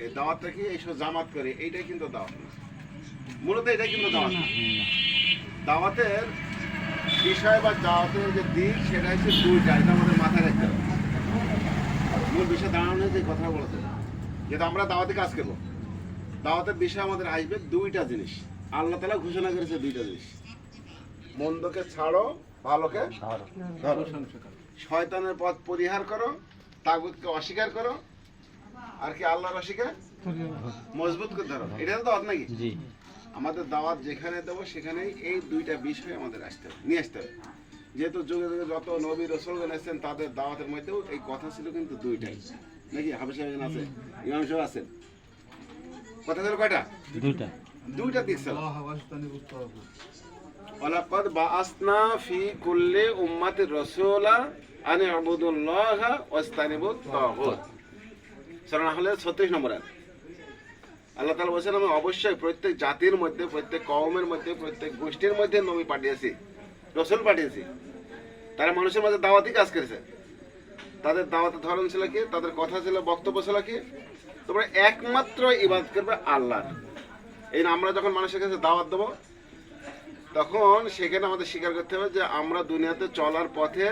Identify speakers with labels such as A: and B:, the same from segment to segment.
A: এই দাওয়াতটা কি এইসব জামাত করে, এইটাই কিন্তু দাওয়াত না। মূলত এটাই কিন্তু দাওয়াত না। দাওয়াতের বিষয় বা দাওয়াতের যে দিক সেটা হচ্ছে দুইটা, এটা আমাদের মাথায় রাখতে হবে। মূল বিষয় দাঁড়ানো যে কথা বলতে, যেটা আমরা দাওয়াতে কাজ করবো, দাওয়াতের বিষয় আমাদের আসবে দুইটা জিনিস। আল্লাহ তাআলা ঘোষণা করেছে দুইটা জিনিস, মন্দকে ছাড়ো, ভালোকে ধরো, শয়তানের পথ পরিহার করো, তাগুতকে অস্বীকার করো, আর কি আল্লাহর অস্বীকার মজবুত করে ধরো। এটা তো দাওয়াত নাকি? আমাদের দাওয়াত যেখানে দেবো সেখানেই এই দুইটা বিষয় আমাদের আসতে হবে, নিয়ে আসতে হবে। যেহেতু যুগে যুগে যত নবী রাসূলগণ এসেছেন তাদের দাওয়াতের মধ্যেও এই কথা ছিল কিন্তু দুইটাই নাকি? হাফেজ সাহেব আছে, ইমাম সাহেব আছেন, কথা ছিল কয়টা? দুইটা দিক ছিল। ওয়ালাকাদ বাআসনা ফি কুল্লি উম্মাতির রাসূলা আন ইবুদুল্লাহা ওয়াস্তানিবুত তাগুত। সূরা নাহলের 36 নম্বর আয়াত। আল্লাহ তাআলা বলেছেন, আমি অবশ্যই প্রত্যেক জাতির মধ্যে, প্রত্যেক কওমের মধ্যে, প্রত্যেক গোষ্ঠীর মধ্যে নবী পাঠিয়েছি, রাসূল পাঠিয়েছি। তারা মানুষের মাঝে দাওয়াতি কাজ করেছে। তাদের দাওয়াতের ধরন ছিল কি? তাদের কথা ছিল, বক্তব্য ছিল কি? তোমরা একমাত্র ইবাদত করবে আল্লাহর। এই আমরা যখন মানুষের কাছে দাওয়াত দেবো তখন সেখানে আমাদের স্বীকার করতে হবে যে আমরা দুনিয়াতে চলার পথে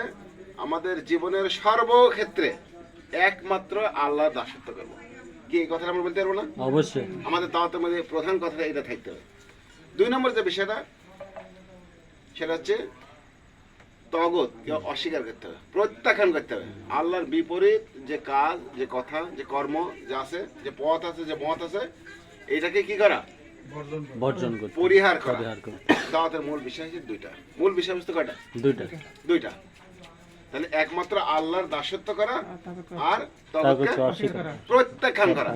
A: আমাদের জীবনের সর্বক্ষেত্রে একমাত্র আল্লাহর দাসত্ব করবো। কি এই কথাটা আমরা বলতে পারবো না?
B: অবশ্যই
A: আমাদের দাওয়াতের মধ্যে প্রধান কথাটা এটা থাকতে হবে। দুই নম্বর যে বিষয়টা সেটা হচ্ছে তাগুতকে অস্বীকার করতে হবে, প্রত্যাখ্যান করতে হবে। আল্লাহর বিপরীত যে কাজ, যে কথা, যে কর্ম যে আছে, যে পথ আছে, যে মত আছে, এটাকে কি করা?
B: বর্জন করতে,
A: পরিহার করা।
B: পরিহার করতে।
A: দাওয়াতের মূল বিষয় হচ্ছে দুইটা। মূল বিষয়বস্তু কয়টা? দুইটা। তাহলে একমাত্র আল্লাহর দাসত্ব করা আর তাগুতকে প্রত্যাখ্যান করা।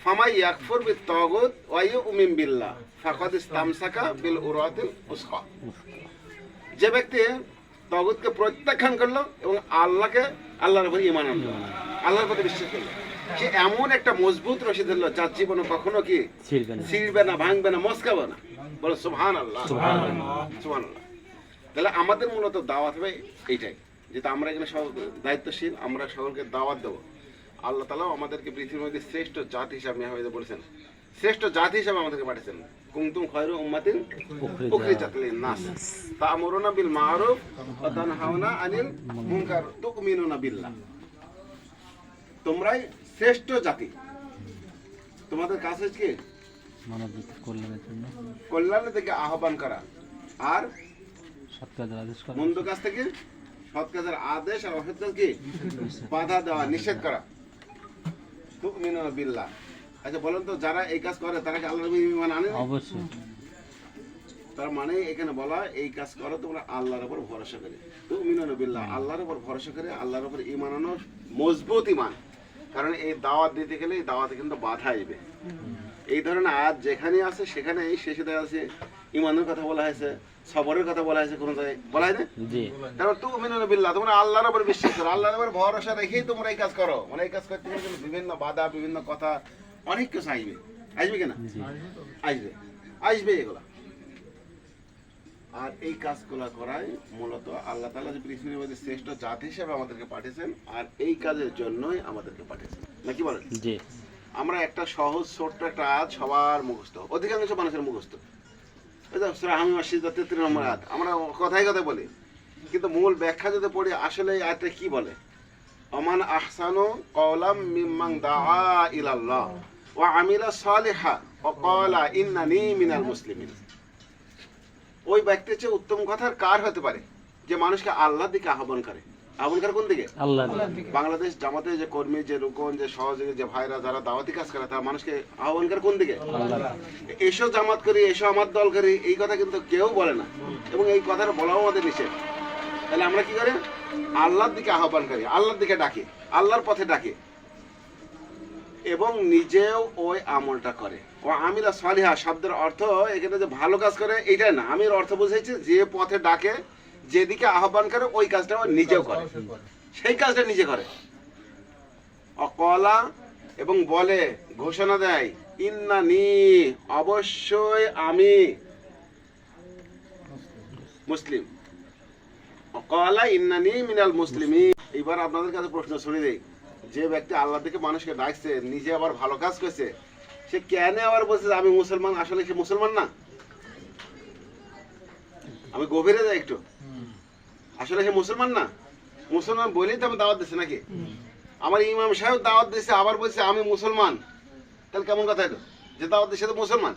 A: ফামাই ইয়াকফুর বিত তাগুত ওয়া ইউমিন বিল্লাহ ফাকাদ ইসতামসাকা বিল উরাতিল উসকা। যে ব্যক্তি তাগুতকে প্রত্যাখ্যান করলো এবং আল্লাহর উপর ঈমান আনলো, আল্লাহর প্রতি বিশ্বাস করলো, সে এমন একটা মজবুত রশি ধরলো যার জীবনে কখনো কি ছিঁড়বে না, ভাঙবে না, মস্কাবে না। বলো সুবহানাল্লাহ, সুবহানাল্লাহ। তাহলে আমাদের মূলত দাওয়াত হবে এইটাই, যেটা আমরা এখানে সব দায়িত্বশীল, আমরা সকলকে দাওয়াত দেবো। আল্লাহ তাআলাও আমাদেরকে পৃথিবীর মধ্যে শ্রেষ্ঠ জাতি হিসাবে বলেছেন, শ্রেষ্ঠ জাতি হিসাবে আমাদেরকে পাঠিয়েছেন। কুনতুম খায়রা উম্মাতিন উখরিজাত লিন-নাস তা'মুরুনা বিল মা'রুফ ওয়া তানহাউনা আনিল মুনকার তু'মিনুনা বিল্লাহ। তোমরাই শ্রেষ্ঠ জাতি। তোমাদের কাছে কি?
B: মানব কল্যাণের জন্য,
A: কল্যাণের দিকে আহ্বান করা আর
B: সৎ কাজের আদেশ করা,
A: মন্দ কাজ থেকে সৎ কাজের আদেশ আর অসৎ কাজ কি? বাধা দেওয়া, নিষেধ করা। তু'মিনুনা বিল্লাহ। আচ্ছা বলেন তো, যারা এই কাজ করে তারা কি আল্লাহর উপর ঈমান আনে?
B: অবশ্যই।
A: তার মানে এখানে বলা, এই কাজ করো তোমরা আল্লাহর উপর ভরসা করে। তু'মিনুনা বিল্লাহ, আল্লাহর উপর ভরসা করে, আল্লাহর উপর ঈমান আনো, মজবুত ঈমান। কারণ এই দাওয়াত দিতে গেলে এই দাওয়াতে কিন্তু বাধা আসবে। এই ধরনের আয়াত যেখানে আছে সেখানে এই শেষে দেওয়া আছে ঈমানের কথা বলা হয়েছে, সবরের কথা বলা হয়েছে, কোন জায়গায় বলা হয় না? তারপর তু'মিনুনা বিল্লাহ, তোমরা আল্লাহর উপর বিশ্বাস করো, আল্লাহর উপর ভরসা রেখেই তোমরা এই কাজ করো। মানে এই কাজ করতে গেলে কিন্তু বিভিন্ন বাধা, বিভিন্ন কথা, অনেক কিছু আসবে। আসবে কিনা? আসবে এগুলা। আর এই কাজগুলো করাই মূলত আল্লাহ তাআলা যে পৃথিবীর মধ্যে শ্রেষ্ঠ জাতি হিসেবে আমাদেরকে পাঠিয়েছেন, আর এই কাজের জন্যই আমাদেরকে পাঠিয়েছেন, নাকি বলেন? জি। আমরা একটা সহজ ছোট্ট একটা আয়াত সবার মুখস্থ, অধিকাংশ মানুষের মুখস্থ, সূরা হামিম 33 নম্বর আয়াত। আমরা কথায় কথায় বলি, কিন্তু মূল ব্যাখ্যা যদি পড়ি আসলে এই আয়াতটা কি বলে? আমান আহসানু কওলাম মিম্মান দাআ ইলাল্লাহ ওয়া আমিলা সালিহা ওয়া ক্বালা ইন্নানি মিনাল মুসলিমিন। ওই ব্যক্তির চেয়ে উত্তম কথা কার হতে পারে যে মানুষকে আল্লাহর দিকে আহ্বান করে? আহ্বান করে কোন দিকে? আল্লাহর দিকে। বাংলাদেশ জামাতে যে কর্মী, যে রুকন, যে সহযোগী, যে ভাইরা যারা দাওয়াতি কাজ করে, তারা মানুষকে আহ্বান করে কোন দিকে? আল্লাহ। এসো জামাত করি, এসো আমার দল করি, এই কথা কিন্তু কেউ বলে না, এবং এই কথাটা বলাও আমাদের নিষেধ। তাহলে আমরা কি করি? আল্লাহর দিকে আহ্বান করি, আল্লাহর দিকে ডাকি, আল্লাহর পথে ডাকি, এবং নিজেও ওই আমলটা করে। ও আমিলা সালিহা শব্দের অর্থ এখানে যে ভালো কাজ করে এইটাই না, আমি অর্থ বুঝাইছি যে পথে ডাকে, যেদিকে আহ্বান করে ওই কাজটা নিজেও করে, সেই কাজটা নিজে করে। অকলা, এবং বলে, ঘোষণা দেয়, ইন্নানি, অবশ্যই আমি মুসলিম। অকলা ইন্নানি মিনাল মুসলিমিন। এবার আপনাদের কাছে প্রশ্ন ছড়িয়ে দেই, যে ব্যক্তি আল্লাহ থেকে মানুষকে ডাকছে, নিজে আবার ভালো কাজ করছে, সে কেন আবার বলছে যে আমি মুসলমান? আসলে সে মুসলমান না। আমি গভীরে যাই একটু, আসলে সে মুসলমান না। মুসলমান বলেই তো আমি দাওয়াত দিচ্ছি নাকি? আমার ইমাম সাহেব দাওয়াত দিচ্ছে, আবার বলছে আমি মুসলমান, তাহলে কেমন কথা এটা? যে দাওয়াত দিচ্ছে তো মুসলমান,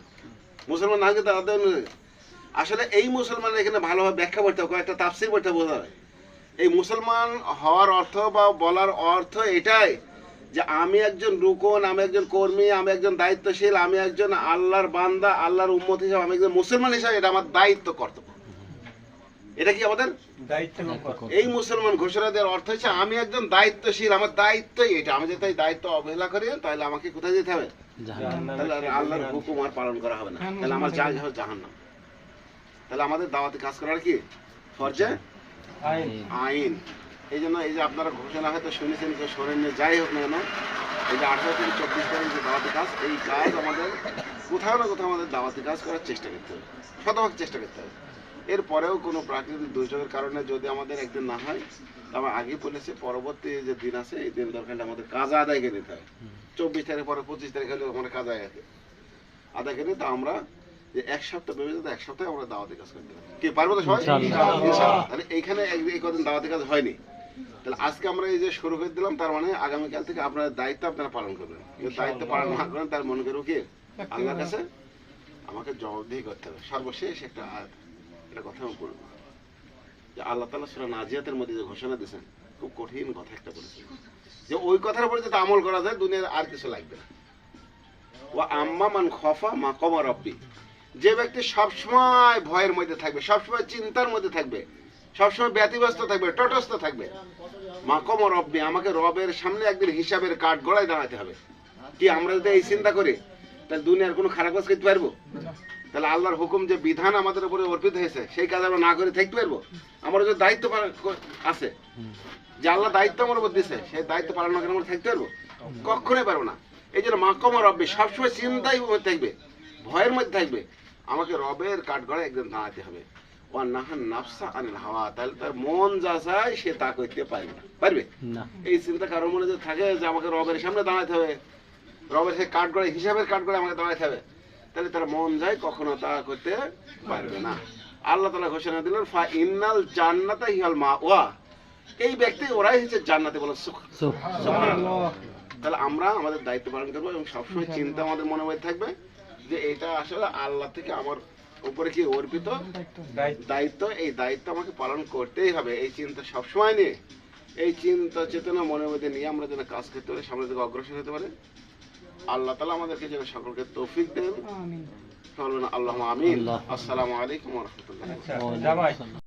A: মুসলমান না হলে দাওয়াত দেবেন। আসলে এই মুসলমানের এখানে ভালোভাবে ব্যাখ্যা করতে হবে, কয়েকটা তাফসীর করতে বোঝা হয়। এই মুসলমান হওয়ার অর্থ বা বলার অর্থ এটাই যে আমি একজন রুকন, আমি একজন কর্মী, আমি একজন দায়িত্বশীল, আমি একজন আল্লাহর বান্দা, আল্লাহর উম্মত হিসাবে আমি একজন মুসলমান হিসাবে, এটা আমার দায়িত্ব কর্তব্য। এটা কি আমাদের দায়িত্ব? এই মুসলমান ঘোষণা দেওয়ার অর্থ হচ্ছে আমি একজন দায়িত্বশীল, আমার দায়িত্বই এটা। আমি যদি এই দায়িত্ব অবহেলা করি তাহলে আমাকে কোথায় যেতে হবে? তাহলে আল্লাহর হুকুম আর পালন করা হবে না, তাহলে আমার জায়গা হবে জাহান্নাম। তাহলে আমাদের দাওয়াতে কাজ করার কি ফরজে আইন। এই জন্য এই যে আপনারা ঘোষণা হয়তো শুনেছেন, কেউ শোনেননি, যাই হোক না কেন, এই যে 18 থেকে 24 তারিখ যে দাওয়াতি কাজ, এই কাজ আমাদের কোথাও না কোথাও আমাদের দাওয়াতি কাজ করার চেষ্টা করতে হবে, শতভাগ চেষ্টা করতে হবে। এরপরেও কোনো প্রাকৃতিক দুর্যোগের কারণে যদি আমাদের একদিন না হয়, তো আমরা আগে বলেছি পরবর্তী যে দিন আছে এই দিন দরকার আমাদের কাজ আদায় করে নিতে হবে। 24 তারিখ পরে 25 তারিখ হলে আমরা কাজ আদায় করে নিই। তো আমরা যে এক সপ্তাহ ভেবে এক সপ্তাহে আমরা দাওয়াতি কাজ করতে পারি, কি পারবো তো সবাই? ইনশাআল্লাহ। তাহলে এইখানে এই কদিন দাওয়াতি কাজ হয়নি, তাহলে আজকে আমরা এই যে শুরু করে দিলাম, তার মানে আগামীকাল থেকে আপনার দায়িত্ব আপনারা পালন করবেন। যদি দায়িত্ব পালন না করেন তার মনে করবো কি আল্লাহর কাছে আমাকে জবাবদিহি করতে হবে। সর্বশেষ একটা আয়াত, এটা কথা আমি বলবো যে আল্লাহ তাআলা সূরা নাজিয়াতের মধ্যে যে ঘোষণা দিয়েছেন, খুব কঠিন কথা একটা বলেছেন, যে ওই কথার উপরে যদি আমল করা যায় দুনিয়ার আর কিছু লাগবে না। ওয়া আম্মা মান খাফা মাকামা রাব্বি, যে ব্যক্তি সবসময় ভয়ের মধ্যে থাকবে, সবসময় চিন্তার মধ্যে থাকবে, সবসময় ব্যতিব্যস্ত থাকবে, তটস্থ থাকবে, মাকামা রাব্বি, আমাকে রবের সামনে একদিন হিসাবের কাঠ গড়ায় দাঁড়াতে হবে। কি আমরা যদি এই চিন্তা করি তাহলে দুনিয়ার কোনো খারাপ কাজ করতে পারবো? তাহলে আল্লাহর হুকুম যে বিধান আমাদের উপরে অর্পিত হয়েছে সেই কাজ আমরা না করে থাকতে পারবো? আমার যে দায়িত্ব আছে, যে আল্লাহ দায়িত্ব আমার উপর দিয়েছে, সেই দায়িত্ব পালন না করে আমরা থাকতে পারবো? কখনোই পারবো না। এই জন্য মাকামা রাব্বি, সবসময় চিন্তাই থাকবে, ভয়ের মধ্যে থাকবে, আমাকে রবের কাঠগড়ায় একদিন দাঁড়াতে হবে। ও নাহান নাফসা আনিল হাওয়া, তাহলে তার মন যা চায় সে তা করতে পারবে না, পারবে না। এই চিন্তা কারোর মনে যে থাকে যে আমাকে রবের সামনে দাঁড়াতে হবে, রবের সেই কাঠগড়ায় হিসাবের কাঠগড়ায় আমাকে দাঁড়াতে হবে, তাহলে তার মন যায় কখনো তা করতে পারবে না। আল্লাহ তাআলা ঘোষণা দিলেন ফা ইন্নাল জান্নাতা হিয়াল মাওয়া, এই ব্যক্তি ওরাই হচ্ছে জান্নাতে। বলো সুবহানাল্লাহ। তাহলে আমরা আমাদের দায়িত্ব পালন করবো এবং সবসময় চিন্তা আমাদের মনে মধ্যে থাকবে যে এটা আসলে আল্লাহ থেকে আমার উপরে কি অর্পিত দায়িত্ব, এই দায়িত্ব আমাকে পালন করতেই হবে। এই চিন্তা সবসময় নিয়ে, এই চিন্তা চেতনা মনের মধ্যে নিয়ে আমরা যেন কাজ করতে পারি, সামনের দিকে অগ্রসর হতে পারে। আল্লাহ তাআলা আমাদেরকে যেন সকলকে তৌফিক দেন। আল্লাহুম্মা আমিন। আসসালামু আলাইকুম ওয়া রাহমাতুল্লাহ।